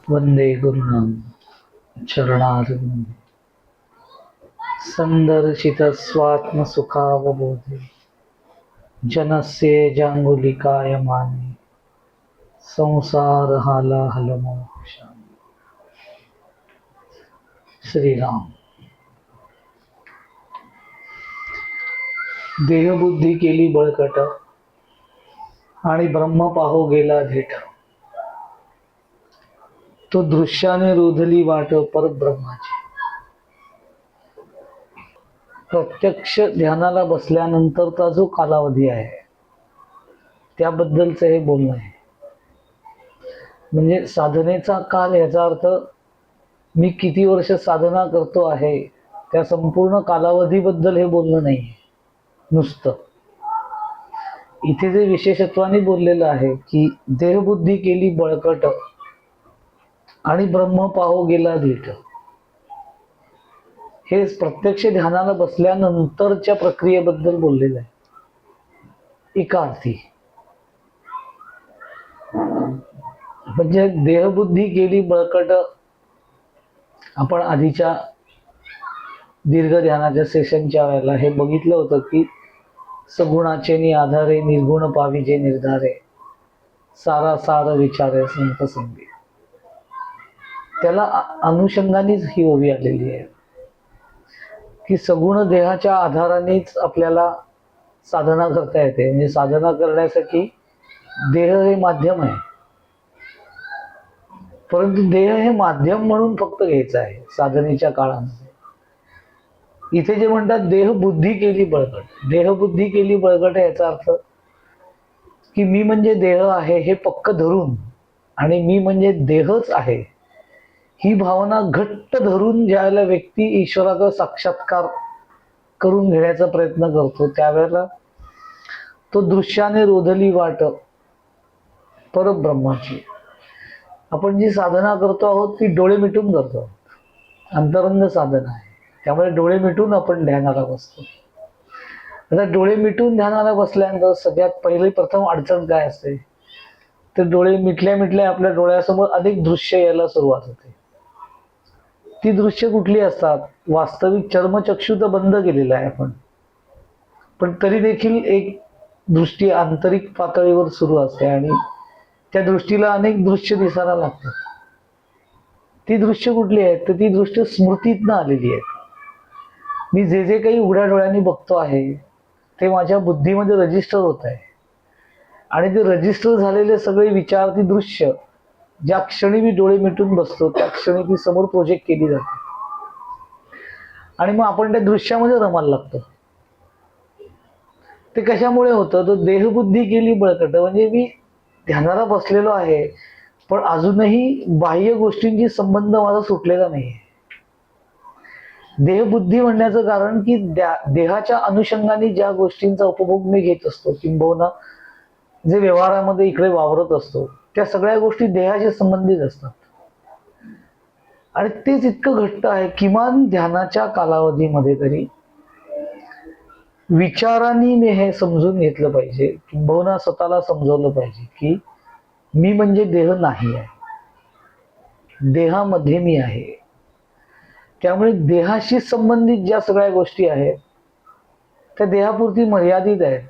वंदे गुरुणां चरणारविन्दे संदर्शित स्वात्मसुखावबोधे जनस्य जांगुलिकायमाने संसार हालाहलमोक्षामि। श्रीराम। देहबुद्धी केली बळकट आणि ब्रह्म पाहो गेला धेट, तो दृश्याने रुधली वाट परब्रह्माची। प्रत्यक्ष ध्यानाला बसल्यानंतरचा जो कालावधी आहे त्याबद्दलचं हे बोलणं आहे। म्हणजे साधनेचा काल याचा अर्थ मी किती वर्ष साधना करतो आहे त्या संपूर्ण कालावधीबद्दल हे बोलणं नाही आहे। नुसतं इथे जे विशेषत्वाने बोललेलं आहे की देहबुद्धी केली बळकट आणि ब्रह्म पाहो गेला धीट, हे प्रत्यक्ष ध्यानाला बसल्यानंतरच्या प्रक्रियेबद्दल बोललेलं आहे एका अर्थी। म्हणजे देहबुद्धी केली बळकट आपण आधीच्या दीर्घ ध्यानाच्या सेशनच्या वेळेला हे बघितलं होतं की सगुणाचे नि आधारे निर्गुण पाविजे निर्धारे सारा सार विचारे संत संगी। त्याला अनुषंगानेच ही ओवी आलेली आहे की सगुण देहाच्या आधारानेच आपल्याला साधना करता येते। म्हणजे साधना करण्यासाठी देह हे माध्यम आहे, परंतु देह हे माध्यम म्हणून फक्त घ्यायचं आहे साधनेच्या काळामध्ये। इथे जे म्हणतात देहबुद्धी केली बळकट, देहबुद्धी केली बळकट याचा अर्थ की मी म्हणजे देह आहे हे पक्क धरून आणि मी म्हणजे देहच आहे ही भावना घट्ट धरून ज्यावेळेला व्यक्ती ईश्वराचा साक्षात्कार करून घेण्याचा प्रयत्न करतो त्यावेळेला तो दृश्याने रोधली वाट परब्रह्माची। आपण जी साधना करतो आहोत ती डोळे मिटून करतो, अंतरंग साधना आहे, त्यामुळे डोळे मिटून आपण ध्यानाला बसतो। आता डोळे मिटून ध्यानाला बसल्यानंतर सगळ्यात पहिले प्रथम अडचण काय असते तर डोळे मिटल्या मिटल्या आपल्या डोळ्यासमोर अनेक दृश्य यायला सुरुवात होते। ती दृश्य कुठली असतात? वास्तविक चर्मचक्षु तर बंद केलेला आहे आपण, पण तरी देखील एक दृष्टी आंतरिक पातळीवर सुरू असते आणि त्या दृष्टीला अनेक दृश्य दिसायला लागतात। ती दृश्य कुठली आहेत तर ती दृश्य स्मृतीतनं आलेली आहेत। मी जे जे काही उघड्या डोळ्यांनी बघतो आहे ते माझ्या बुद्धीमध्ये रजिस्टर होत आहे आणि ते रजिस्टर झालेले सगळे विचार, ती दृश्य ज्या क्षणी मी डोळे मिटून बसतो त्या क्षणी ती समोर प्रोजेक्ट केली जाते आणि मग आपण त्या दृश्यामध्ये रमायला लागतो। ते कशामुळे होतं तर देहबुद्धी केली बळकट, म्हणजे मी ध्यानाला बसलेलो आहे पण अजूनही बाह्य गोष्टींची संबंध माझा सुटलेला नाही। देहबुद्धी म्हणण्याचं कारण की देहाच्या अनुषंगाने ज्या गोष्टींचा उपभोग मी घेत असतो किंबहुना जे व्यवहारामध्ये इकडे वावरत असतो त्या सगळ्या गोष्टी देहाशी संबंधित असतात आणि तेच इतकं घट्ट आहे किमान ध्यानाच्या कालावधीमध्ये तरी विचारांनी मी हे समजून घेतलं पाहिजे किंबहुना स्वतःला समजवलं पाहिजे की मी म्हणजे देह नाही आहे, देहामध्ये मी आहे। त्यामुळे देहाशी संबंधित ज्या सगळ्या गोष्टी आहेत त्या देहापुरती मर्यादित आहेत।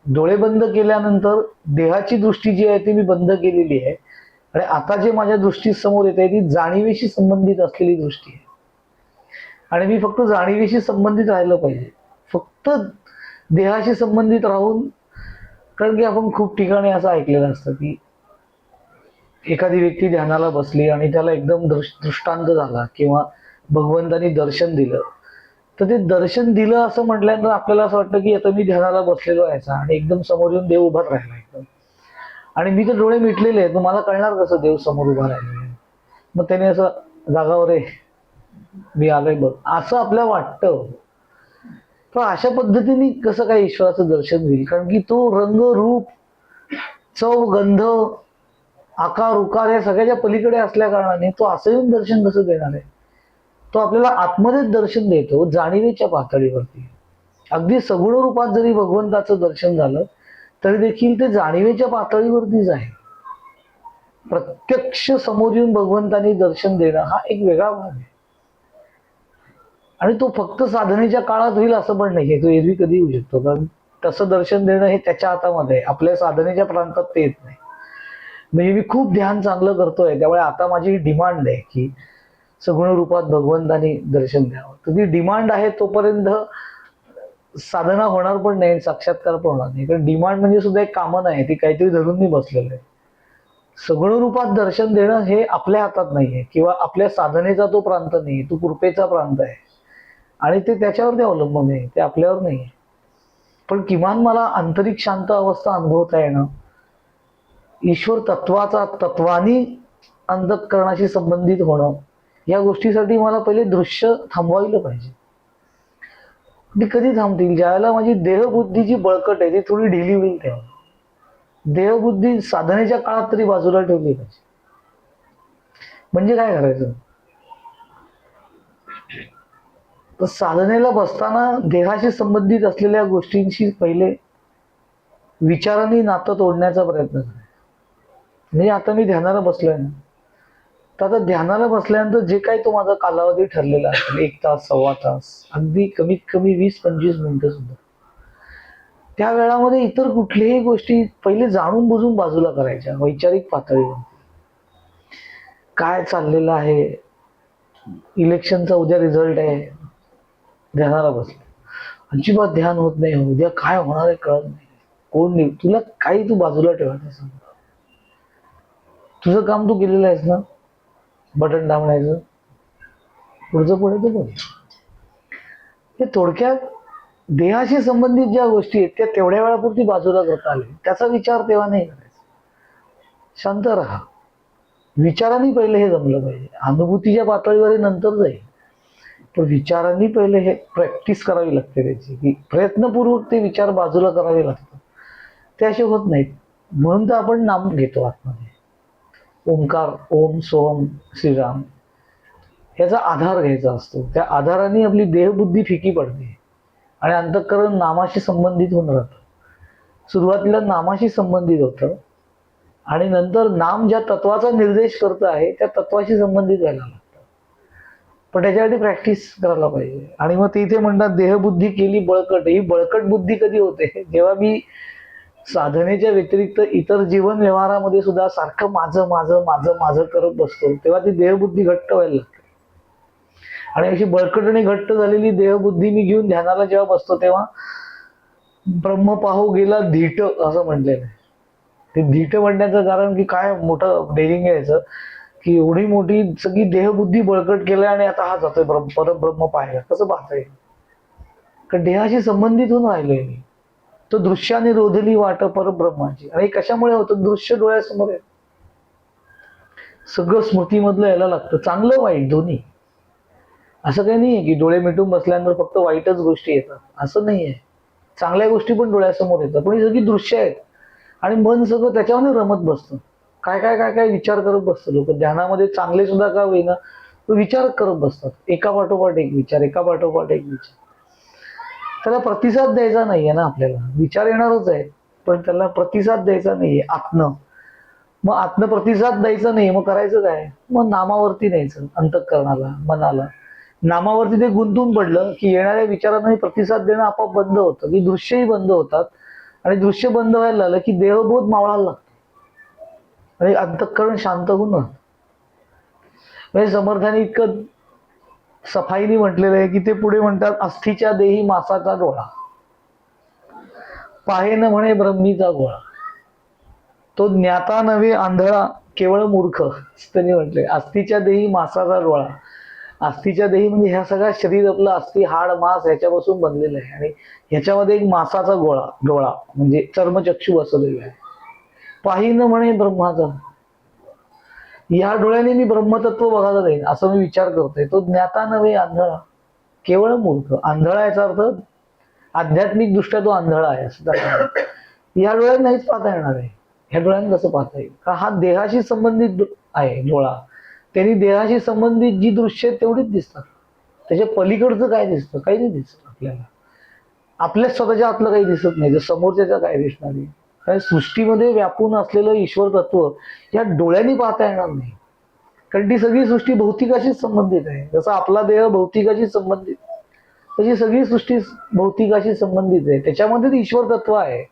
डोळे बंद केल्यानंतर देहाची दृष्टी जी आहे ती मी बंद केलेली आहे आणि आता जे माझ्या दृष्टी समोर येत आहे ती जाणीवेशी संबंधित असलेली दृष्टी आहे आणि मी फक्त जाणीवेशी संबंधित राहिलं पाहिजे, फक्त देहाशी संबंधित राहून। कारण की आपण खूप ठिकाणी असं ऐकलेलं असतं की एखादी व्यक्ती ध्यानाला बसली आणि त्याला एकदम दृष्टांत झाला किंवा भगवंतानी दर्शन दिलं, तर ते दर्शन दिलं असं म्हटल्यानंतर आपल्याला असं वाटतं की आता मी ध्यानाला बसलेलो आहे आणि एकदम समोर येऊन देव उभाच राहिला एकदम आणि मी तर डोळे मिटलेले आहेत, मला कळणार कसं देव समोर उभा राहिलेला? मग त्याने असं जागावर रे मी आलोय बघ असं आपल्याला वाटतं। पण अशा पद्धतीने कसं काय ईश्वराचं दर्शन होईल? कारण की तो रंग रूप चव गंध आकार उकार या सगळ्याच्या पलीकडे असल्या कारणाने तो असं येऊन दर्शन कसं देणार आहे? तो आपल्याला आतमध्येच दर्शन देतो जाणीवेच्या पातळीवरती। अगदी सगुण रूपात जरी भगवंताचं दर्शन झालं तरी देखील ते जाणीवेच्या पातळीवरतीच आहे। प्रत्यक्ष समोर येऊन भगवंतानी दर्शन देणं हा एक वेगळा भाग आहे. आणि तो फक्त साधनेच्या काळात होईल असं पण नाहीये, तो एरवी कधी येऊ शकतो. कारण तसं दर्शन देणं हे त्याच्या हातामध्ये आहे, आपल्या साधनेच्या प्रांतात ते येत नाही. म्हणजे मी खूप ध्यान चांगलं करतोय, त्यामुळे आता माझी डिमांड आहे की सगुण रूपात भगवंतानी दर्शन द्यावं. तर ती डिमांड आहे तोपर्यंत साधना होणार पण नाही, साक्षात्कार पण होणार नाही. कारण डिमांड म्हणजे सुद्धा एक कामना आहे, ती काहीतरी धरून मी बसलेलं आहे. सगुण रूपात दर्शन देणं हे आपल्या हातात नाहीये, किंवा आपल्या साधनेचा तो प्रांत नाही, तो कृपेचा प्रांत आहे. आणि ते त्याच्यावरती अवलंबून आहे, ते आपल्यावर नाहीये. पण किमान मला आंतरिक शांत अवस्था अनुभवता येणं, ईश्वर तत्वाचा तत्वानी अंतःकरणाशी संबंधित होणं, या गोष्टीसाठी मला पहिले दृश्य थांबवायला पाहिजे. ती कधी थांबतील? ज्यावेळेला माझी देहबुद्धी जी बळकट आहे ती थोडी ढिली होईल तेव्हा. देहबुद्धी साधनेच्या काळात तरी बाजूला ठेवली पाहिजे. म्हणजे काय करायचं? तर साधनेला बसताना देहाशी संबंधित असलेल्या गोष्टींशी पहिले विचारांनी नातं तोडण्याचा प्रयत्न करायचा. म्हणजे आता मी ध्यानाला बसलोय ना, तर आता ध्यानाला बसल्यानंतर जे काही तो माझा कालावधी ठरलेला असेल, 1 तास, सव्वा तास, अगदी कमीत कमी 20-25 मिनिटं सुद्धा, त्या वेळामध्ये इतर कुठल्याही गोष्टी पहिले जाणून बुजून बाजूला करायच्या. वैचारिक पातळीवर काय चाललेलं आहे, इलेक्शनचा उद्या रिझल्ट आहे, ध्यानाला बसले, अजिबात ध्यान होत नाही, उद्या काय होणार आहे कळत नाही, कोण नाही, तुला काही तू बाजूला ठेवायचं सांग. तुझं काम तू केलेलं आहेस ना, बटन दाबण्याचं, पुढचं पुढे तू बघ. हे थोडक्यात देहाशी संबंधित ज्या गोष्टी आहेत त्या तेवढ्या वेळापुरती बाजूला करता आले, त्याचा विचार तेव्हा नाही करायचा. शांत राहा. विचारांनी पहिले हे जमलं पाहिजे. अनुभूतीच्या पातळीवर हे नंतर जाईल, पण विचारांनी पहिले हे प्रॅक्टिस करावी लागते त्याची, की प्रयत्नपूर्वक ते विचार बाजूला करावे लागतात. ते असे होत नाहीत. म्हणून तर आपण नाम घेतो आतमध्ये, ओंकार, ओम सोहम श्रीराम, याचा आधार घ्यायचा असतो. त्या आधाराने आपली देहबुद्धी फिकी पडते आणि अंतःकरण नामाशी संबंधित होऊन राहतं. सुरुवातीला नामाशी संबंधित होतं आणि नंतर नाम ज्या तत्वाचा निर्देश करत आहे त्या तत्वाशी संबंधित व्हायला लागतं. पण त्याच्यासाठी प्रॅक्टिस करायला पाहिजे. आणि मग तिथे म्हणतात देहबुद्धी केली बळकट. ही बळकट बुद्धी कधी होते? जेव्हा मी साधनेच्या व्यतिरिक्त इतर जीवन व्यवहारामध्ये सुद्धा सारखं माझं माझं माझं माझं करत बसतो, तेव्हा ती देहबुद्धी घट्ट व्हायला लागते. आणि अशी बळकट आणि घट्ट झालेली देहबुद्धी मी घेऊन ध्यानाला जेव्हा बसतो तेव्हा ब्रह्म पाहो गेला धीट असं म्हटलेलं आहे. ते धीट म्हणण्याचं कारण की काय मोठं डेअरिंग यायचं की एवढी मोठी सगळी देहबुद्धी बळकट केलं आणि आता हा जातोय परब्रह्म पाहायला. कसं पाहता येईल? कारण देहाशी संबंधित होऊन राहिलोय मी. तो दृश्याने रोधली वाट परब्रह्माची. आणि कशामुळे होतं? दृश्य डोळ्यासमोर आहे. सगळं स्मृतीमधलं यायला लागतं, चांगलं वाईट दोन्ही. असं काही नाहीये की डोळे मिटून बसल्यानंतर फक्त वाईटच गोष्टी येतात, असं नाहीये. चांगल्या गोष्टी पण डोळ्यासमोर येतात, पण ही सगळी दृश्य आहेत. आणि मन सगळं त्याच्यावर रमत बसतं. काय काय काय काय विचार करत बसतं लोक. ध्यानामध्ये चांगले सुद्धा का होईना विचार करत बसतात, एका पाठोपाठ एक विचार, एका पाठोपाठ एक विचार. त्याला प्रतिसाद द्यायचा नाहीये ना आपल्याला. विचार येणारच आहे पण त्याला प्रतिसाद द्यायचा नाहीये आत्म. मग आत्म प्रतिसाद द्यायचा नाही, मग करायचं काय? मग नामावरती न्यायचं अंतःकरणाला, मनाला. नामावरती ते गुंतून पडलं की येणाऱ्या विचारांना प्रतिसाद देणं आपोआप बंद होतं, की दृश्यही बंद होतात. आणि दृश्य बंद व्हायला लागलं की देहबोध मावळायला लागतो आणि अंतःकरण शांत होऊन राहतं. म्हणजे समर्थाने इतकं सफाईने म्हटलेलं आहे की ते पुढे म्हणतात, अस्थीच्या देही मासाचा डोळा, पाहेन म्हणे ब्रह्मीचा गोळा, तो ज्ञाता नव्हे आंधळा केवळ मूर्ख. त्यांनी म्हटले अस्थीच्या देही मासाचा डोळा. अस्थीच्या देही म्हणजे ह्या सगळ्या शरीर आपलं अस्थि, हाड, मांस ह्याच्यापासून बनलेलं आहे. आणि ह्याच्यामध्ये एक मासाचा डोळा म्हणजे चर्मचक्षू बसवलेला आहे. पाहिन म्हणे ब्रह्माचा, या डोळ्याने मी ब्रह्मतत्व बघायला जाईन असं मी विचार करतोय. तो ज्ञाता नव्हे आंधळा केवळ मूर्ख. आंधळा याचा अर्थ आध्यात्मिक दृष्ट्या तो आंधळा आहे असं त्याला. या डोळ्यात नाहीच पाहता येणार आहे. ह्या डोळ्यात कसं पाहता येईल? कारण हा देहाशी संबंधित आहे डोळा. त्यांनी देहाशी संबंधित जी दृश्य आहेत तेवढीच दिसतात. त्याच्या पलीकडचं काय दिसतं? काही नाही दिसत आपल्याला. आपल्याच स्वतःच्या आतलं काही दिसत नाही, जर समोरच्याचं काय दिसणार आहे. कारण सृष्टीमध्ये व्यापून असलेलं ईश्वर तत्व या डोळ्यांनी पाहता येणार नाही, कारण ती सगळी सृष्टी भौतिकाशीच संबंधित आहे. जसा आपला देह भौतिकाशी संबंधित, तशी सगळी सृष्टी भौतिकाशी संबंधित आहे. त्याच्यामध्येच ईश्वर तत्व आहे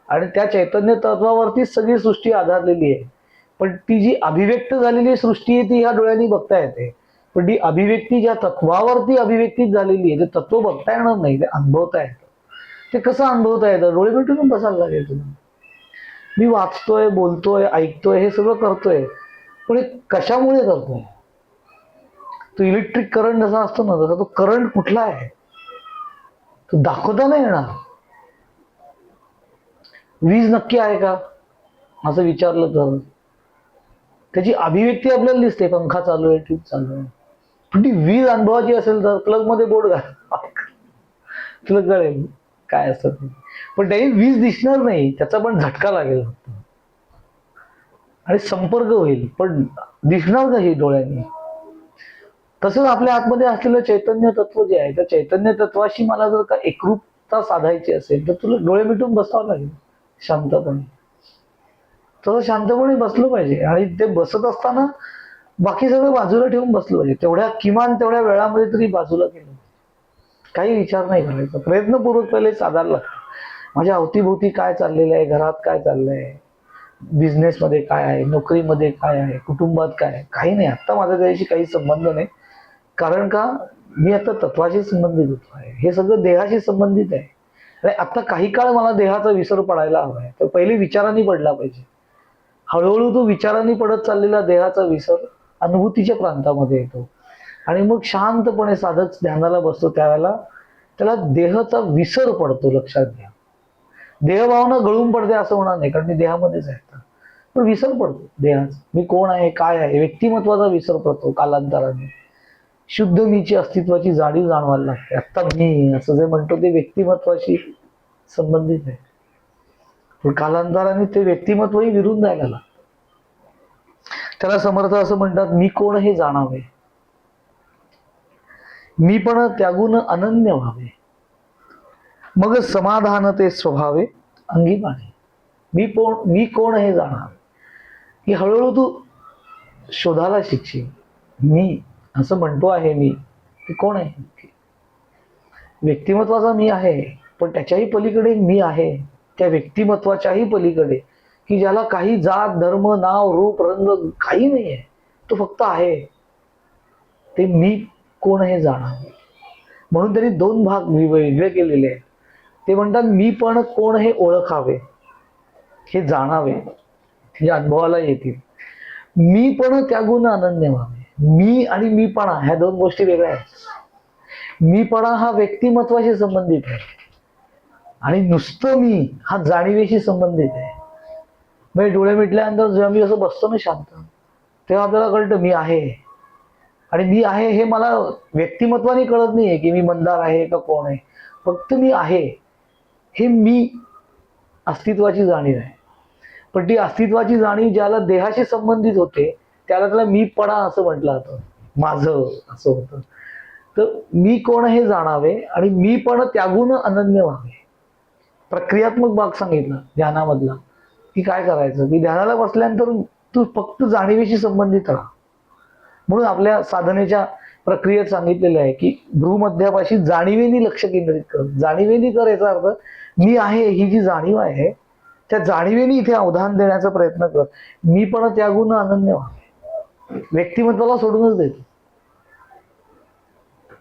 आणि त्या चैतन्य तत्वावरतीच सगळी सृष्टी आधारलेली आहे. पण ती जी अभिव्यक्त झालेली सृष्टी आहे ती ह्या डोळ्यांनी बघता येते, पण ती अभिव्यक्ती ज्या तत्वावरती अभिव्यक्तीत झालेली आहे ते तत्व बघता येणार नाही, ते अनुभवता येतं. ते कसं अनुभवता येतं? डोळे मिटून बसायला लागेल तुला. मी वाचतोय, बोलतोय, ऐकतोय, हे सगळं करतोय, पण हे कशामुळे करतोय? तो इलेक्ट्रिक करंट जसा असतो ना, तसा तो करंट कुठला आहे तो दाखवता नाही येणार. वीज नक्की आहे का असं विचारलं तर त्याची अभिव्यक्ती आपल्याला दिसते, पंखा चालू आहे, ट्यूब चालू आहे. पण ती वीज अनुभवाची असेल तर प्लग मध्ये बोर्ड घाल, तुला कळेल काय असतं ते. पण त्याही वीज दिसणार नाही, त्याचा पण झटका लागेल आणि संपर्क होईल, पण दिसणार नाही डोळ्यांनी. तसंच आपल्या आतमध्ये असलेलं चैतन्य तत्व जे आहे, त्या चैतन्य तत्वाशी मला जर का एकरूपता साधायची असेल तर तुला डोळे मिटून बसावं लागेल शांतपणे. तसं शांतपणे बसलं पाहिजे आणि ते बसत असताना बाकी सगळं बाजूला ठेवून बसलं पाहिजे. किमान तेवढ्या वेळामध्ये तरी बाजूला केलं, काही विचार नाही करायचा. प्रयत्नपूर्वक पहिले साधायला लागतं. माझ्या अवतीभोवती काय चाललेलं आहे, घरात काय चाललंय, बिझनेसमध्ये काय आहे, नोकरीमध्ये काय आहे, कुटुंबात काय आहे, काही नाही. आता माझा त्याच्याशी काही संबंध नाही, कारण का मी आता तत्वाशी संबंधित होतो आहे, हे सगळं देहाशी संबंधित आहे. आणि आता काही काळ मला देहाचा विसर पडायला हवा आहे, तर पहिले विचारांनी पडला पाहिजे. हळूहळू तो विचारांनी पडत चाललेला देहाचा विसर अनुभूतीच्या प्रांतामध्ये येतो आणि मग शांतपणे साधक ध्यानाला बसतो, त्यावेळेला त्याला देहाचा विसर पडतो. लक्षात घ्या, देहभावना गळून पडते असं होणार नाही, कारण मी देहामध्येच आहे, पण विसर पडतो देहाचा. मी कोण आहे, काय आहे, व्यक्तिमत्वाचा विसर पडतो कालांतराने. शुद्ध मीची अस्तित्वाची जाणीव जाणवायला लागते. आता मी असं जे म्हणतो ते व्यक्तिमत्वाशी संबंधित आहे, पण कालांतराने ते व्यक्तिमत्वही विरून जायला लागतं. त्याला समर्थ असं म्हणतात, मी कोण हे जाणावे, मी पण त्यागून अनन्य व्हावे, मग समाधान ते स्वभावे अंगी बाणे. मी कोण हे जाणावे, की हळूहळू तू शोधायला शिकशील. मी असं म्हणतो आहे, मी ते कोण आहे? व्यक्तिमत्वाचा मी आहे, पण त्याच्याही पलीकडे मी आहे, त्या व्यक्तिमत्वाच्याही पलीकडे, की ज्याला काही जात, धर्म, नाव, रूप, रंग काही नाही आहे, तो फक्त आहे. ते मी कोण हे जाणावे. म्हणून त्यांनी दोन भाग वेगळे केलेले आहेत. ते म्हणतात मी पण कोण हे ओळखावे, हे जाणावे, हे अनुभवाला येतील. मी पण त्यागून अनन्य व्हावे. मी आणि मीपणा ह्या दोन गोष्टी वेगळ्या आहेत. मीपणा हा व्यक्तिमत्वाशी संबंधित आहे आणि नुसतं मी हा जाणीवेशी संबंधित आहे. म्हणजे डोळे मिटल्यानंतर जेव्हा मी असं बसतो ना शांत, तेव्हा आपल्याला कळतं मी आहे. आणि मी आहे हे मला व्यक्तिमत्वाने कळत नाहीये की मी मंदार आहे का कोण आहे, फक्त मी आहे. हे मी अस्तित्वाची जाणीव आहे. पण ती अस्तित्वाची जाणीव ज्याला देहाशी संबंधित होते त्याला मीपणा असं म्हटलं जातं, माझं असं होतं. तर मी कोण हे जाणावे आणि मी पण त्यागून अनन्य व्हावे. प्रक्रियात्मक भाग सांगितला ध्यानामधला, की काय करायचं, की ध्यानाला बसल्यानंतर तू फक्त जाणीवेशी संबंधित राहा. म्हणून आपल्या साधनेच्या प्रक्रियेत सांगितलेलं आहे की भ्रूमध्यापाशी जाणीवेनी लक्ष केंद्रित कर. जाणीवेनी कर याचा अर्थ मी आहे ही जी जाणीव आहे त्या जाणीवेनी इथे अवधान देण्याचा प्रयत्न कर. मी पण त्यागून अनन्य व्हावे. व्यक्तिमत्वाला सोडूनच देतो.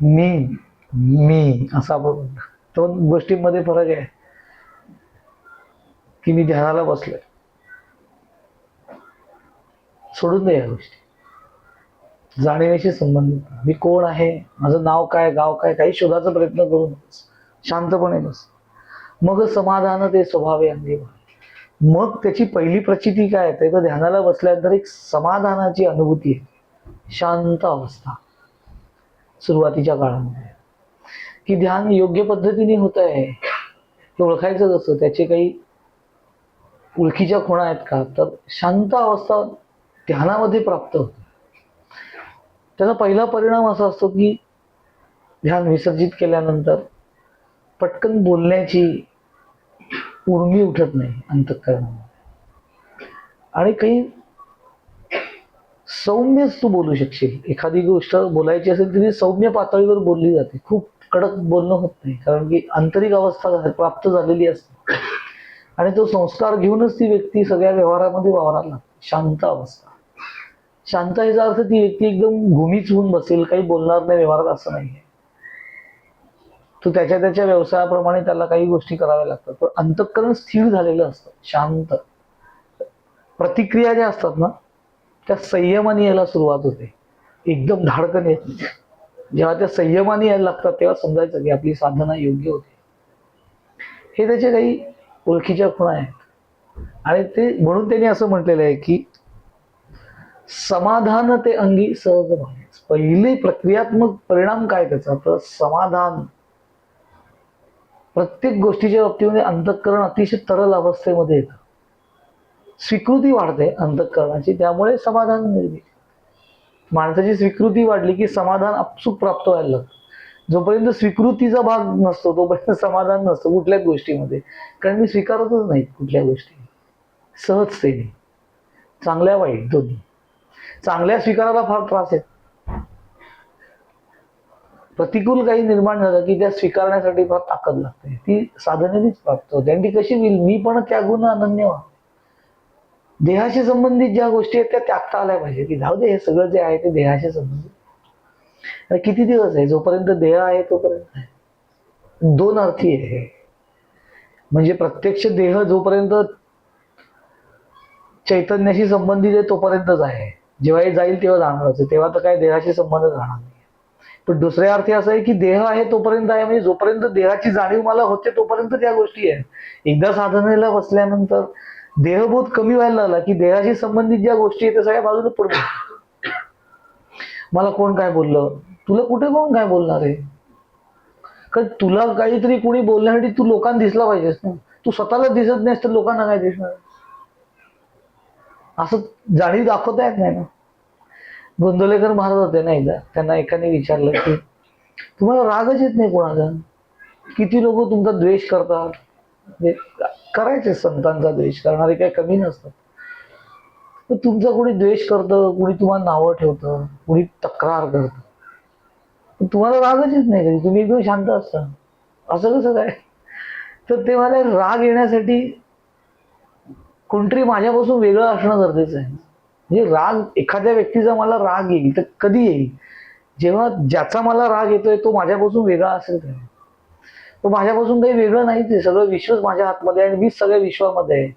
मी असं आपण म्हणतो. दोन गोष्टींमध्ये फरक आहे की मी ध्यानाला बसलोय, सोडून दे या गोष्टी. जाणीवेशी संबंधित मी कोण आहे, माझं नाव काय, गाव काय, काही शोधाचा प्रयत्न करू नकोस. शांतपणे बस. मग समाधान ते स्वभावे अंगी बाणे. मग त्याची पहिली प्रचिती काय आहे तर ध्यानाला बसल्यानंतर एक समाधानाची अनुभूती आहे, शांत अवस्था सुरुवातीच्या काळामध्ये. की ध्यान योग्य पद्धतीने होत आहे हे ओळखायचं कसं, त्याचे काही ओळखीच्या खुणा आहेत का, तर शांत अवस्था ध्यानामध्ये प्राप्त होते. त्याचा पहिला परिणाम असा असतो की ध्यान विसर्जित केल्यानंतर पटकन बोलण्याची उर्मी उठत नाही अंतःकरणामध्ये. आणि काही सौम्यच तू बोलू शकशील. एखादी गोष्ट बोलायची असेल तरी सौम्य पातळीवर बोलली जाते. खूप कडक बोलणं होत नाही, कारण की आंतरिक अवस्था प्राप्त झालेली असते आणि तो संस्कार घेऊनच ती व्यक्ती सगळ्या व्यवहारामध्ये वावरायला लागते. शांत अवस्था. शांत याचा अर्थ ती व्यक्ती एकदम भूमीच होऊन बसेल, काही बोलणार नाही व्यवहारात, असं नाहीये. तो त्याच्या त्याच्या व्यवसायाप्रमाणे त्याला काही गोष्टी कराव्या लागतात, पण अंतःकरण स्थिर झालेलं असतं, शांत. प्रतिक्रिया ज्या असतात ना, त्या संयमाने यायला सुरुवात होते, एकदम धाडकन येत नाही. जेव्हा त्या संयमाने यायला लागतात तेव्हा समजायचं की आपली साधना योग्य होते. हे त्याचे काही ओळखीच्या खुणा आहेत. आणि ते म्हणून त्यांनी असं म्हटलेलं आहे की समाधान ते अंगी सहज भावे. पहिले प्रक्रियात्मक परिणाम काय त्याचा, तर समाधान. प्रत्येक गोष्टीच्या बाबतीमध्ये अंतःकरण अतिशय तरल अवस्थेमध्ये येतं. स्वीकृती वाढते अंतःकरणाची, त्यामुळे समाधान मिळते. माणसाची स्वीकृती वाढली की समाधान आपसूक प्राप्त व्हायला लागतं. जोपर्यंत स्वीकृतीचा भाग नसतो तोपर्यंत समाधान नसतं कुठल्याच गोष्टीमध्ये, कारण मी स्वीकारतच नाही कुठल्या गोष्टी सहजतेने, चांगल्या वाईट दोन्ही. चांगल्या स्वीकारायला फार त्रास आहे. प्रतिकूल काही निर्माण झालं की त्या स्वीकारण्यासाठी फार ताकद लागते. ती साधनेनेच प्राप्त होते. आणि ती कशी होईल, मी पण त्यागून अनन्य व्हा. देहाशी संबंधित ज्या गोष्टी आहेत त्या त्यागता आल्या पाहिजे, की जाऊ दे हे सगळं जे आहे ते देहाशी संबंधित. किती दिवस आहे, जोपर्यंत देह आहे तोपर्यंत आहे. दोन अर्थी आहे. म्हणजे प्रत्यक्ष देह जोपर्यंत चैतन्याशी संबंधित आहे तोपर्यंतच आहे. जेव्हा हे जाईल तेव्हा जाणारच आहे, तेव्हा तर काय देहाशी संबंध राहणार नाही. पण दुसऱ्या अर्थी असं आहे की देह आहे तोपर्यंत आहे, म्हणजे जोपर्यंत देहाची जाणीव मला होते तोपर्यंत त्या गोष्टी आहेत. एकदा साधनेला बसल्यानंतर देहबोध कमी व्हायला लागला की देहाशी संबंधित ज्या गोष्टी आहेत त्या सगळ्या बाजूला पडतात. मला कोण काय बोललं, तुला कुठे कोण काय बोलणार आहे, कारण तुला काहीतरी कोणी बोलण्यासाठी तू लोकांना दिसला पाहिजेस ना. तू स्वतःला दिसत नाहीस तर लोकांना काय दिसणार, असं जाणीव दाखवता येत नाही ना. गोंदवलेकर महाराज होते ना, एकदा त्यांना एकाने विचारलं की तुम्हाला रागच येत नाही कोणाचा, किती लोक तुमचा द्वेष करतात. करायचे, संतांचा द्वेष करणारे काही कमी नसतात. तर तुमचा कोणी द्वेष करतं, कोणी तुम्हाला नावं ठेवतं, कोणी तक्रार करतं, तुम्हाला रागच येत नाही कधी, तुम्ही एकदम शांत असता, असं कसं काय. तर ते मला राग येण्यासाठी कोणतरी माझ्यापासून वेगळं असणं गरजेचं आहे. म्हणजे राग, एखाद्या व्यक्तीचा मला राग येईल तर कधी येईल, जेव्हा ज्याचा मला राग येतोय तो माझ्यापासून वेगळा असेल तर. तो माझ्यापासून काही वेगळं नाहीच आहे, सगळं विश्वच माझ्या हातमध्ये आहे आणि मीच सगळ्या विश्वामध्ये आहे,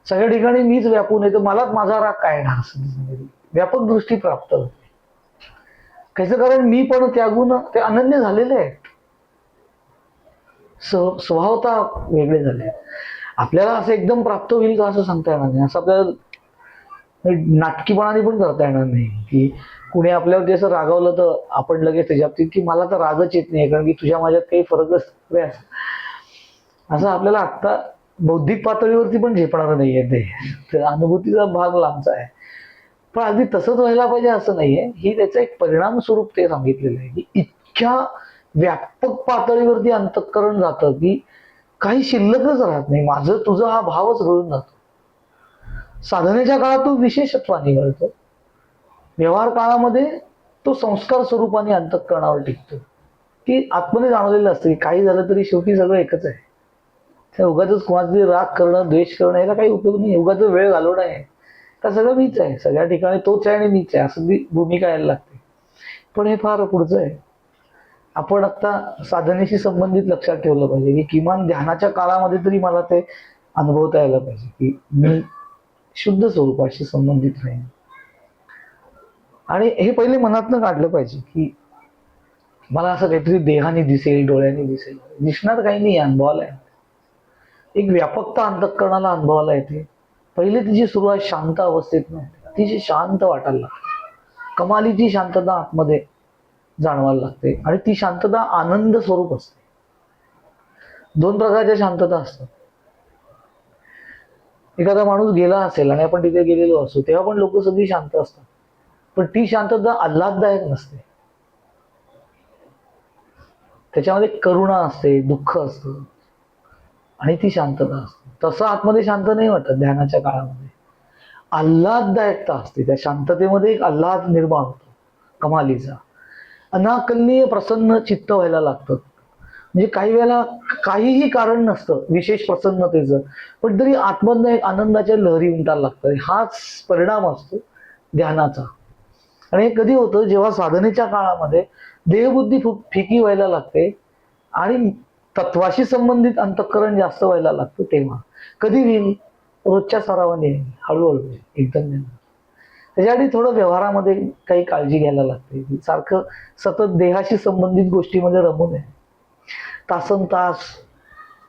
सगळ्या ठिकाणी मीच व्यापून आहे, तर मलाच माझा राग काय येणार असं व्यापक दृष्टी प्राप्त होते. कसं, कारण मी पण त्यागून ते अनन्य झालेले आहेत, स्वभावता वेगळे झाले. आपल्याला असं एकदम प्राप्त होईल का असं सांगता येणार नाही. असं आपल्याला नाटकीपणाने पण करता येणार नाही की कुणी आपल्यावरती असं रागावलं तर आपण लगेच त्याच्या बाबतीत की मला तर रागच येत नाही कारण की तुझ्या माझ्यात काही फरकच नाही, असं आपल्याला आत्ता बौद्धिक पातळीवरती पण झेपणार नाहीये. ते अनुभूतीचा भाग लांबचा आहे. पण अगदी तसंच व्हायला पाहिजे असं नाहीये. ही त्याचा एक परिणाम स्वरूप ते सांगितलेलं आहे की इतक्या व्यापक पातळीवरती अंतःकरण जातं की काही शिल्लकच राहत नाही. माझं तुझं हा भावच घडून जातो. साधनेच्या काळात तो विशेषत्वाने घडतो, व्यवहार काळामध्ये तो संस्कार स्वरूपाने अंतःकरणावर टिकतो, की आत्मने जाणवलेलं असतं की काही झालं तरी शेवटी सगळं एकच आहे. त्या उगाच कोणाचे राग करणं, द्वेष करणं याला काही उपयोग नाही. उगाच वेळ घालवणं आहे, तर सगळं मीच आहे, सगळ्या ठिकाणी तोच आहे आणि मीच आहे असं ती भूमिका यायला लागते. पण हे फार पुढचं आहे. आपण आता साधनेशी संबंधित लक्षात ठेवलं पाहिजे की किमान ध्यानाच्या काळामध्ये तरी मला ते अनुभवता यायला पाहिजे की मी शुद्ध स्वरूपाशी संबंधित राहीन. आणि हे पहिले मनातनं काढलं पाहिजे की मला असं काहीतरी देहाने दिसेल, डोळ्याने दिसेल, दिसणार काही नाही, अनुभवाला आहे. एक व्यापकता अंतःकरणाला अनुभवाला येते. पहिले तिची सुरुवात शांत अवस्थेत नव्हती, तिची शांत वाटायला लागते, कमालीची शांतता आतमध्ये जाणवायला लागते. आणि ती शांतता आनंद स्वरूप असते. दोन प्रकारच्या शांतता असतात. एखादा माणूस गेला असेल आणि आपण तिथे गेलेलो असतो तेव्हा पण लोक सगळी शांत असतात, पण ती शांतता आल्हाददायक नसते. त्याच्यामध्ये करुणा असते, दुःख असतं. आणि ती शांतता असते. तसं आतमध्ये शांत नाही वाटत ध्यानाच्या काळामध्ये. आल्हाददायकता असते त्या शांततेमध्ये, एक आल्हाद निर्माण होतो कमालीचा. अनाकलनीय प्रसन्न चित्त व्हायला लागतं. म्हणजे काही वेळेला काहीही कारण नसतं विशेष प्रसन्नतेचं, पण तरी आतमधनं एक आनंदाच्या लहरी उमटायला लागतात. हाच परिणाम असतो ध्यानाचा. आणि हे कधी होतं, जेव्हा साधनेच्या काळामध्ये देहबुद्धी फिकी व्हायला लागते आणि तत्वाशी संबंधित अंतःकरण जास्त व्हायला लागतं. तेव्हा कधी होईल? रोजच्या सरावाने, हळूहळू, एकदम नाही. त्याच्यासाठी थोडं व्यवहारामध्ये काही काळजी घ्यायला लागते. सारखं सतत देहाशी संबंधित गोष्टीमध्ये रमू नये. तासन तास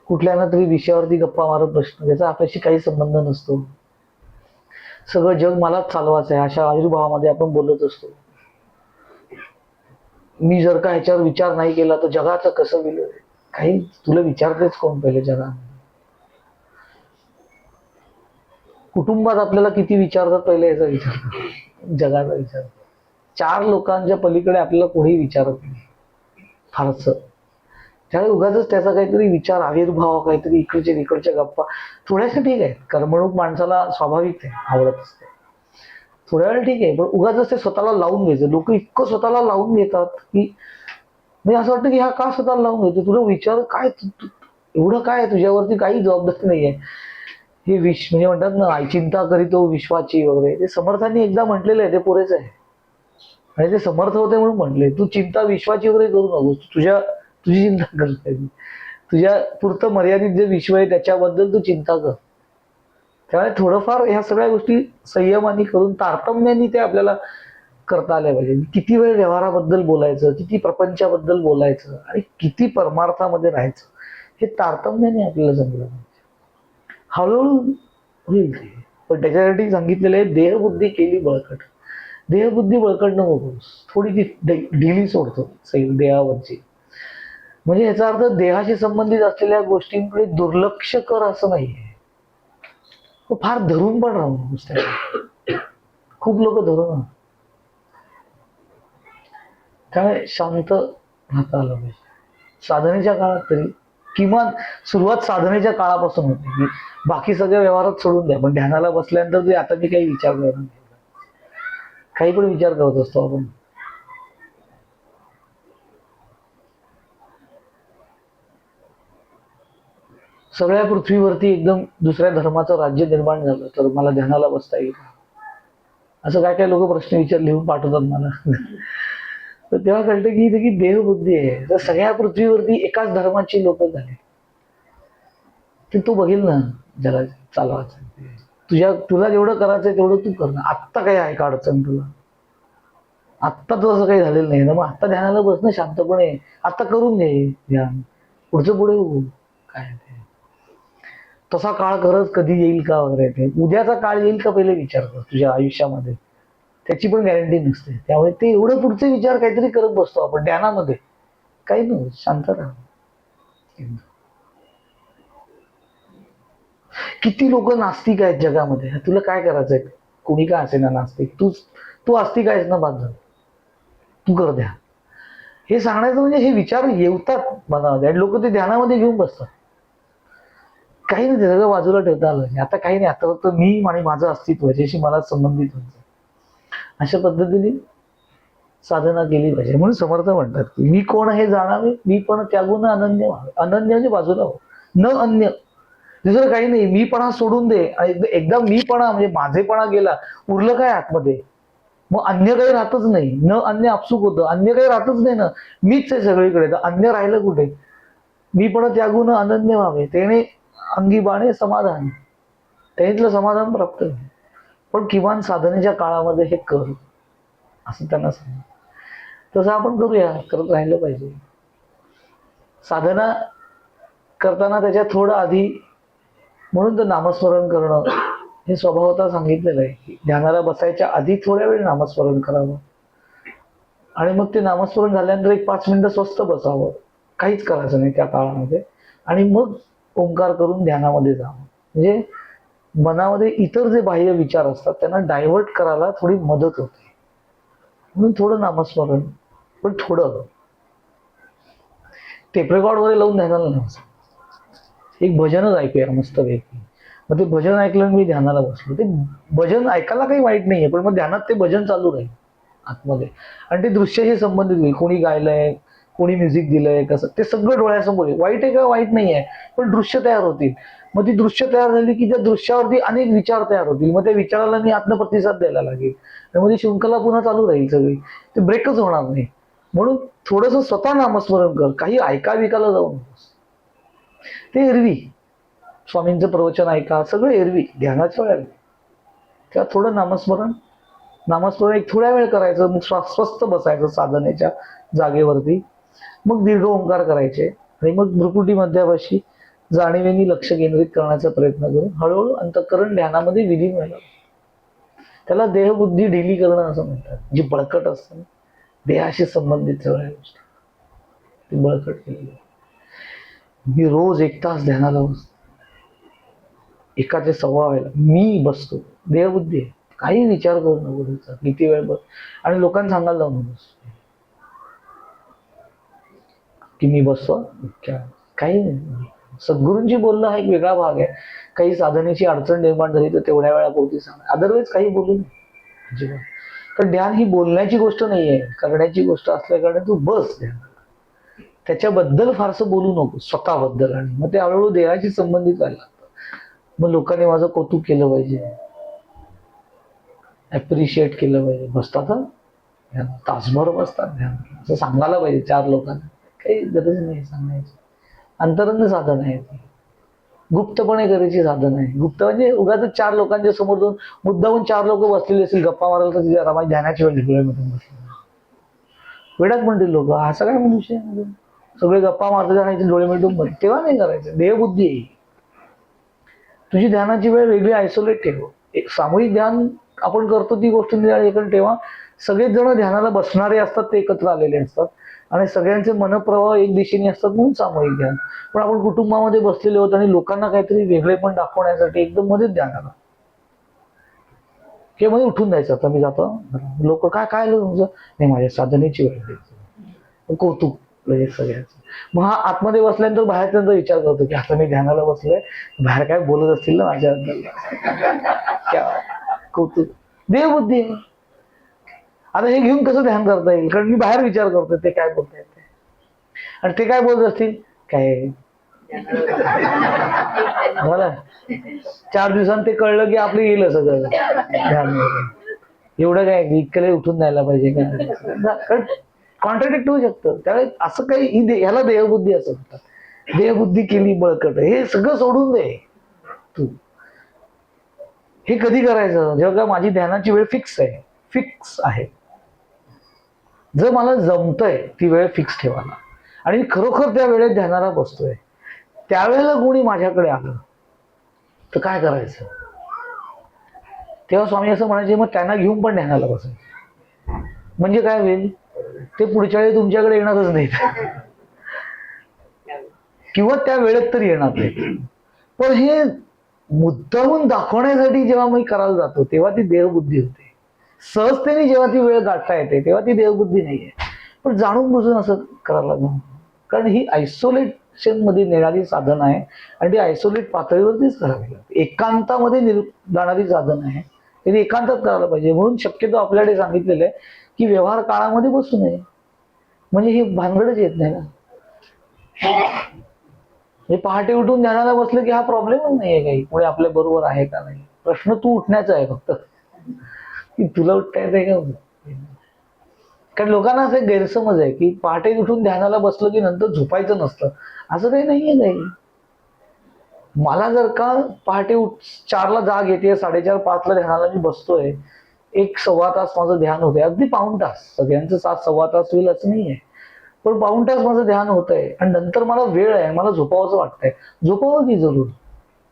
कुठल्या ना तरी विषयावरती गप्पा मारत बसणं, ज्याचा आपल्याशी काही संबंध नसतो. सगळं जग मलाच चालवायचं आहे अशा आविर्भावामध्ये आपण बोलत असतो. मी जर का ह्याच्यावर विचार नाही केला तर जगाचं कसं होईल? काही तुला विचारतेच कोण पहिले जगामध्ये? कुटुंबात आपल्याला किती विचारतात पहिले याचा विचार कर, जगाचा विचार. 4 लोकांच्या पलीकडे आपल्याला कोणीही विचारत नाही फारसं. त्यामुळे उगाच त्याचा काहीतरी विचार, आविर्भाव, काहीतरी इकडच्या तिकडच्या गप्पा थोड्याशा ठीक आहे. करमणूक माणसाला स्वाभाविक आहे, आवडत असते. थोड्या वेळ ठीक आहे, पण उगाच ते स्वतःला लावून घ्यायचं. लोक इतकं स्वतःला लावून घेतात की म्हणजे असं वाटतं की हा का स्वतःला लावून घेतो? तुला विचार काय, एवढं काय तुझ्यावरती काही जबाबदारी नाहीये. हे म्हणजे म्हणतात ना, चिंता करीतो विश्वाची वगैरे, ते समर्थांनी एकदा म्हटलेलं आहे, ते पुरेच आहे. आणि ते समर्थ होते म्हणून म्हटले, तू चिंता विश्वाची वगैरे करू नकोस, तुझी चिंता करते. तुझ्या पुरतं मर्यादित जे विश्व आहे त्याच्याबद्दल तू चिंता कर. त्यामुळे थोडंफार ह्या सगळ्या गोष्टी संयमाने करून तारतम्याने ते आपल्याला करता आल्या पाहिजे. किती वेळ व्यवहाराबद्दल बोलायचं, किती प्रपंचाबद्दल बोलायचं आणि किती परमार्थामध्ये राहायचं, हे तारतम्याने आपल्याला जमलं पाहिजे. हळूहळू होईल ते. पण त्याच्यासाठी सांगितलेलं आहे, देहबुद्धी केली बळकट. देहबुद्धी बळकट नकोस, थोडी ती ढिली सोडतो देहावरची. म्हणजे याचा अर्थ देहाशी संबंधित असलेल्या गोष्टींकडे दुर्लक्ष कर असं नाहीये. फार धरून पण राहू नकोस. खूप लोक धरून, त्यामुळे शांत राहता आलं पाहिजे साधनेच्या काळात. तरी किमान सुरुवात साधनेच्या काळापासून होते की बाकी सगळ्या व्यवहारात सोडून द्या, पण ध्यानाला बसल्यानंतर ते आता मी काही विचार करणार नाही. काही पण विचार करत असतो आपण. सगळ्या पृथ्वीवरती एकदम दुसऱ्या धर्माचं राज्य निर्माण झालं तर मला ध्यानाला बसता येईल असं काय काय लोक प्रश्न विचार लिहून पाठवतात मला. तर तेव्हा कळतं की देहबुद्धी आहे. तर सगळ्या पृथ्वीवरती एकाच धर्माची लोक झाले ते तू बघील ना, जरा चालवायचं. तुला जेवढं करायचंय तेवढं तू कर ना. आत्ता काय आहे का अडचण तुला? आत्ता तर असं काही झालेलं नाही ना, मग आत्ता ध्यानाला बस ना शांतपणे. आता करून घे ध्यान, पुढचं पुढे होऊ. काय तसा काळ खरंच कधी येईल का वगैरे, ते उद्याचा काळ येईल का पहिले विचार कर तुझ्या आयुष्यामध्ये. त्याची पण गॅरंटी नसते. त्यामुळे ते एवढं पुढचे विचार काहीतरी करत बसतो आपण ध्यानामध्ये. काही नाही, शांत राहा. किती लोक नास्तिक आहेत जगामध्ये. तुला काय करायचंय? कोणी काय असे ना नास्तिक, तू आस्तिक आहेस ना, बांधून तू कर द्या. हे सांगण्याचं म्हणजे हे विचार येतात मनामध्ये आणि लोक ते ध्यानामध्ये घेऊन बसतात. काही नाही, ते सगळं बाजूला ठेवता आलं. आता काही नाही, आता फक्त मी आणि माझं अस्तित्व याच्याशी मला संबंधित होतं. अशा पद्धतीने साधना केली पाहिजे. म्हणून समर्थ म्हणतात की मी कोण हे जाणावे, मी पण त्यागून अनन्य व्हावे. अनन्य म्हणजे बाजूला हो, न अन्य. दुसरं काही नाही, मीपणा सोडून दे. एकदा मीपणा म्हणजे माझेपणा गेला, उरलं काय आतमध्ये? मग अन्य काही राहतच नाही. न अन्य आपसूक होतं, अन्य काही राहतच नाही ना, मीच आहे सगळीकडे. तर अन्य राहिलं कुठे? मी पण त्यागून अनन्य व्हावे, त्याने अंगी बाणे समाधान, त्यातलं समाधान प्राप्त होईल. पण किमान साधनेच्या काळामध्ये हे कर असं त्यांना सांग. तसं आपण करूया, करत राहिलं पाहिजे. साधना करताना त्याच्या थोडं आधी, म्हणून तर नामस्मरण करणं हे स्वभावतः सांगितलेलं आहे की ध्यानाला बसायच्या आधी थोड्या वेळ नामस्मरण करावं आणि मग ते नामस्मरण झाल्यानंतर 5 मिनिटं स्वस्थ बसावं, काहीच करायचं नाही त्या काळामध्ये. आणि मग ओंकार करून ध्यानामध्ये जावं. म्हणजे मनामध्ये इतर जे बाह्य विचार असतात त्यांना डायव्हर्ट करायला थोडी मदत होते. म्हणून थोडं नामस्मरण, पण थोडं टेप रेकॉर्ड वगैरे लावून ध्यानाला नाही. एक भजनच ऐकूया मस्त पैकी. मग ते भजन ऐकलं आणि मी ध्यानाला बसलो. ते भजन ऐकायला काही वाईट नाहीये, पण मग ध्यानात ते भजन चालू राहील आतमध्ये, आणि ते दृश्याशी संबंधित होईल. कोणी गायलंय, कोणी म्युझिक दिलंय, कसं, ते सगळं डोळ्यासमोर येईल. वाईट आहे का? वाईट नाही आहे, पण दृश्य तयार होतील. मग ती दृश्य तयार झाली की त्या दृश्यावरती अनेक विचार तयार होतील. मग त्या विचाराला मी आत्म प्रतिसाद द्यायला लागेल, आणि मग ती शृंखला पुन्हा चालू राहील सगळी. ते ब्रेकच होणार नाही. म्हणून थोडंसं स्वतः नामस्मरण कर, काही ऐका विकायला जाऊ नकोस. ते एरवी स्वामींचं प्रवचन ऐका, सगळं एरवी ध्यानाच्या वेळेला तेव्हा थोडं नामस्मरण एक थोड्या वेळ करायचं. मग स्वस्थ बसायचं साधनेच्या जागेवरती. मग दीर्घ ओंकार करायचे, आणि मग भ्रुकुटी मध्यापाशी जाणीवेनी लक्ष केंद्रित करण्याचा प्रयत्न करून हळूहळू अंतःकरण ध्यानामध्ये विलीन व्हायला. त्याला देहबुद्धी ढिली करणं असं म्हणतात. जी बळकट असतं, देहाशी संबंधित सगळ्या गोष्टी ती बळकट केलेली. मी रोज 1 तास ध्यानाला बसतो. 1 ते 1.25 व्हायला मी बसतो. देहबुद्धी आहे, काही विचार करू नको त्याचा, किती वेळ बस. आणि लोकांना सांगायला जाऊ नकोस की मी बसतो. काही नाही. सद्गुरूंची बोलणं हा एक वेगळा भाग आहे. काही साधनेची अडचण निर्माण झाली तर तेवढ्या वेळापुरती सांग, अदरवाईज काही बोलू नये अजिबात. कारण ध्यान ही बोलण्याची गोष्ट नाहीये, करण्याची गोष्ट असल्या कारणे तू बस ध्यान. त्याच्याबद्दल फारसं बोलू नको, स्वतःबद्दल. आणि मग ते हळूहळू देहाशी संबंधित व्हायला लागतं. मग लोकांनी माझं कौतुक केलं पाहिजे, ऍप्रिशिएट केलं पाहिजे. बसतात तासभर बसतात ध्यान, असं सांगायला पाहिजे 4 लोकांना. काही गरज नाही सांगायची. अंतरंग साधन आहे, गुप्तपणे करायची साधन आहे. गुप्त म्हणजे उगाच 4 लोकांच्या समोर जाऊन मुद्दाहून 4 लोक बसलेले असतील गप्पा मारायला, तर तिथे माझी ध्यानाची वेळ डोळ्यामधून बसले वेळात म्हणतील लोक, हा सगळ्या मनुष्य सगळे गप्पा मारतात आणि डोळे मिटून बस. तेव्हा नाही करायचं. देहबुद्धी आहे. तुझी ध्यानाची वेळ वेगळी आयसोलेट ठेव. एक सामूहिक ध्यान आपण करतो ती गोष्ट निराळी, तेव्हा सगळेच जण ध्यानाला बसणारे असतात, ते एकत्र आलेले असतात, आणि सगळ्यांचे मनप्रवाह एक दिशेने असतात, म्हणून सामूहिक ध्यान. पण आपण कुटुंबामध्ये बसलेले होतो आणि लोकांना काहीतरी वेगळे पण दाखवण्यासाठी एकदम मध्येच ध्यान आलं किंवा मध्ये उठून जायचं. आता मी जातो, लोक काय काय तुमचं नाही, माझ्या साधनेची वेळ द्यायचं, कौतुक लगेच सगळ्याचं. मग हा आतमध्ये बसल्यानंतर बाहेरच्यांचा विचार करतो की आता मी ध्यानाला बसलोय, बाहेर काय बोलत असतील ना माझ्याबद्दल, कौतुक. देवबुद्धी. आता हे घेऊन कसं ध्यान करता येईल? कारण मी बाहेर विचार करतोय ते काय बोलतायत ते, आणि ते काय बोलत असतील काय मला 4 दिवसांत ते कळलं की आपलं येईल सगळं ध्यान. एवढं काय इतकं उठून जायला पाहिजे का? कारण कॉन्ट्राडिक्ट होऊ शकतं. त्यावेळेस असं काही ह्याला देहबुद्धी असं म्हणतात. देहबुद्धी केली बळकट. हे सगळं सोडून दे तू. हे कधी करायचं? जेव्हा माझी ध्यानाची वेळ फिक्स आहे. जर मला जमतंय ती वेळ फिक्स ठेवायला, आणि खरोखर त्या वेळेत ध्यानाला बसतोय, त्यावेळेला कोणी माझ्याकडे आलं तर काय करायचं? तेव्हा स्वामी असं म्हणायचे, मग त्यांना घेऊन पण ध्यानाला बसायचं. म्हणजे काय होईल? ते पुढच्या वेळी तुमच्याकडे येणारच नाहीत, किंवा त्या वेळेत तरी येणार नाही. पण हे मुद्दाहून दाखवण्यासाठी जेव्हा मी करायला जातो तेव्हा ती देहबुद्धी होते. सहजतेने जेव्हा ती वेळ गाठता येते तेव्हा ती देहबुद्धी नाहीये. पण जाणून बुजून असं करायला लागतं, कारण ही आयसोलेशन मध्ये नेणारी साधन आहे, आणि ती आयसोलेट पातळीवरतीच करावी लागते. एकांतामध्ये जाणारी साधन आहे, ते एकांतात करायला पाहिजे. म्हणून शक्यतो आपल्याकडे सांगितलेलं आहे की व्यवहार काळामध्ये बसू नये. म्हणजे ही भानगडच येत नाही ना. हे पहाटे उठून ध्यानाला बसलं की हा प्रॉब्लेमच नाहीये काही, पुढे आपल्या बरोबर आहे का नाही. प्रश्न तू उठण्याचा आहे फक्त, की तुला उठता येते का. कारण लोकांना असं गैरसमज आहे की पहाटे उठून ध्यानाला बसलं की नंतर झोपायचं नसतं. असं काही नाहीये काही. मला जर का पहाटे 4ला जाग येते, 4:30 5ला ध्यानाला मी बसतोय, 1-1.25 तास माझं ध्यान होतंय. अगदी पाऊण तास, सगळ्यांचं 7-सव्वा तास होईल असं नाहीये, पण पाऊण तास माझं ध्यान होतंय, आणि नंतर मला वेळ आहे, मला झोपावंसं वाटतंय, झोपावं की जरूर.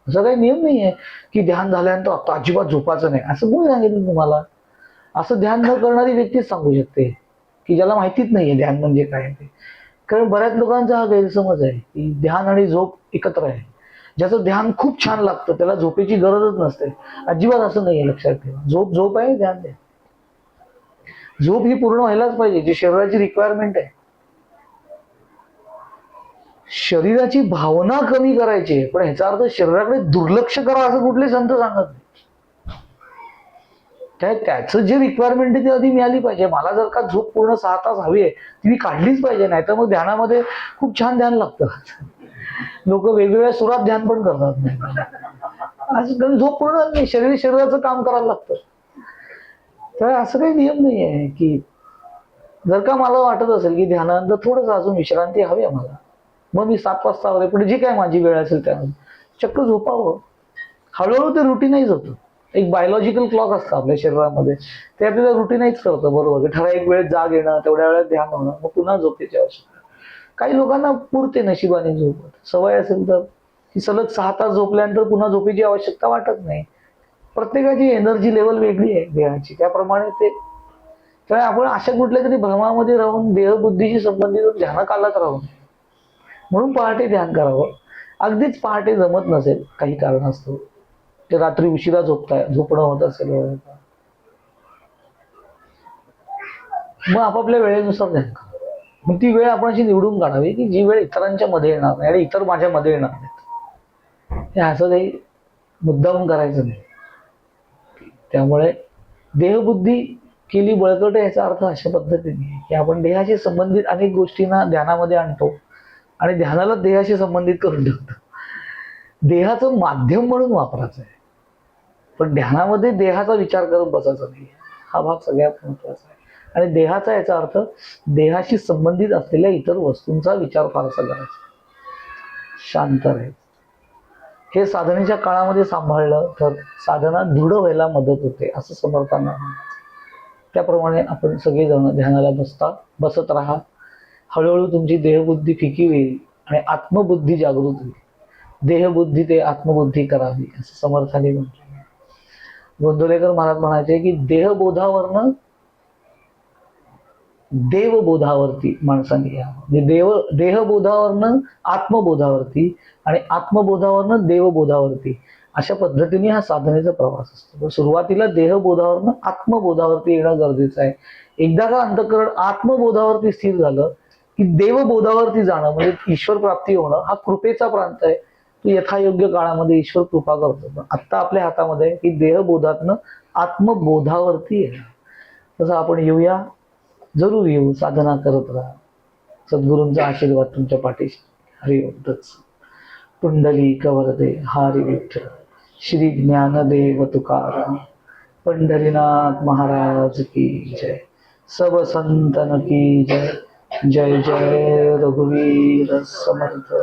असं काही नियम नाहीये की ध्यान झाल्यानंतर आता अजिबात झोपायचं नाही, असं कोणी सांगितलं तुम्हाला? असं ध्यान न करणारी व्यक्तीच सांगू शकते, की ज्याला माहितीच नाहीये ध्यान म्हणजे काय ते. कारण बऱ्याच लोकांचा हा गैरसमज आहे की ध्यान आणि झोप एकत्र आहे. ज्याचं ध्यान खूप छान लागतं त्याला झोपेची गरजच नसते. अजिबात असं नाहीये, लक्षात ठेवा. झोप आहे, ध्यान द्या. झोप ही पूर्ण व्हायलाच पाहिजे, जी शरीराची रिक्वायरमेंट आहे. शरीराची भावना कमी करायची आहे, पण ह्याचा अर्थ शरीराकडे दुर्लक्ष करा असं कुठले संत सांगत नाही. त्याचं जे रिक्वायरमेंट आहे ती आधी मिळाली पाहिजे. मला जर का झोप पूर्ण 6 तास हवी आहे ती मी काढलीच पाहिजे, नाही तर मग ध्यानामध्ये खूप छान ध्यान लागतं. लोक वेगवेगळ्या सुरात ध्यान पण करतात नाही, असं झोप पूर्ण नाही, शरीराचं काम करायला लागतं. तर असं काही नियम नाही आहे की जर का मला वाटत असेल की ध्यानानंतर थोडंसं अजून विश्रांती हवी आहे मला, मग मी 7 वाजता वगैरे पण जी काय माझी वेळ असेल त्यामध्ये चक्क झोपावं. हळूहळू ते रुटीनाइज होतं. एक बायोलॉजिकल क्लॉक असतं आपल्या शरीरामध्ये, ते आपल्याला रुटीनाइज करतं. बरोबर, ठराविक वेळेत जाग येणं, तेवढ्या वेळेत ध्यान होणं, मग पुन्हा झोपेची आवश्यकता. काही लोकांना पुरते नशिबाने झोप, सवय असेल तर की सलग 6 तास झोपल्यानंतर पुन्हा झोपेची आवश्यकता वाटत नाही. प्रत्येकाची एनर्जी लेवल वेगळी आहे देहाची, त्याप्रमाणे ते. त्यामुळे आपण अशा कुठल्या तरी भ्रमामध्ये राहून देहबुद्धीशी संबंधित ध्यानाकालात राहून म्हणून पहाटे ध्यान करावं. अगदीच पहाटे जमत नसेल, काही कारण असतं, ते रात्री उशिरा झोपणं होत असेल, मग आपापल्या वेळेनुसार ध्यान करावं. मग ती वेळ आपण अशी निवडून काढावी की जी वेळ इतरांच्या मध्ये येणार नाही आणि इतर माझ्या मध्ये येणार नाहीत. हे असं काही मुद्दाम करायचं नाही. त्यामुळे देहबुद्धी केली बळकट याचा अर्थ अशा पद्धतीने की आपण देहाशी संबंधित अनेक गोष्टींना ध्यानामध्ये आणतो आणि ध्यानाला देहाशी संबंधित करून ठेवतो. देहाचं माध्यम म्हणून वापरायचं आहे, पण ध्यानामध्ये देहाचा विचार करत बसायचा नाही. हा भाग सगळ्यात महत्वाचा आहे. आणि देहाचा याचा अर्थ देहाशी संबंधित असलेल्या इतर वस्तूंचा विचार फारसा करायचा, शांत राहायचं. हे साधनेच्या काळामध्ये सांभाळलं तर साधना दृढ व्हायला मदत होते असं समर्थांना म्हणायचं. त्याप्रमाणे आपण सगळेजण ध्यानाला बसत राहा. हळूहळू तुमची देहबुद्धी फिकी होईल आणि आत्मबुद्धी जागृत होईल. देहबुद्धी ते आत्मबुद्धी करावी असं समर्थांनी म्हटलं. गोंदवलेकर महाराज म्हणायचे की देहबोधावरनं देवबोधावरती माणसांनी यावं. देहबोधावरनं आत्मबोधावरती आणि आत्मबोधावरनं देवबोधावरती, अशा पद्धतीने हा साधनेचा प्रवास असतो. सुरुवातीला देहबोधावरनं आत्मबोधावरती येणं गरजेचं आहे. एकदा का अंतःकरण आत्मबोधावरती स्थिर झालं की देवबोधावरती जाणं म्हणजे ईश्वर प्राप्ती होणं हा कृपेचा प्रांत आहे. तो यथायोग्य काळामध्ये ईश्वर कृपा करतो. आत्ता आपल्या हातामध्ये आहे की देहबोधातनं आत्मबोधावरती येणं. तसं आपण येऊया, जरूर येऊ, साधना करत राहा. सद्गुरूंचा आशीर्वाद तुमच्या पाठीशी. हरिओमच. पुंडलिक वरदे हरी विठ्ठल. श्री ज्ञानदेव तुकाराम. पंढरीनाथ महाराज की जय. सब संतन की जय. जय जय रघुवीर समर्थ.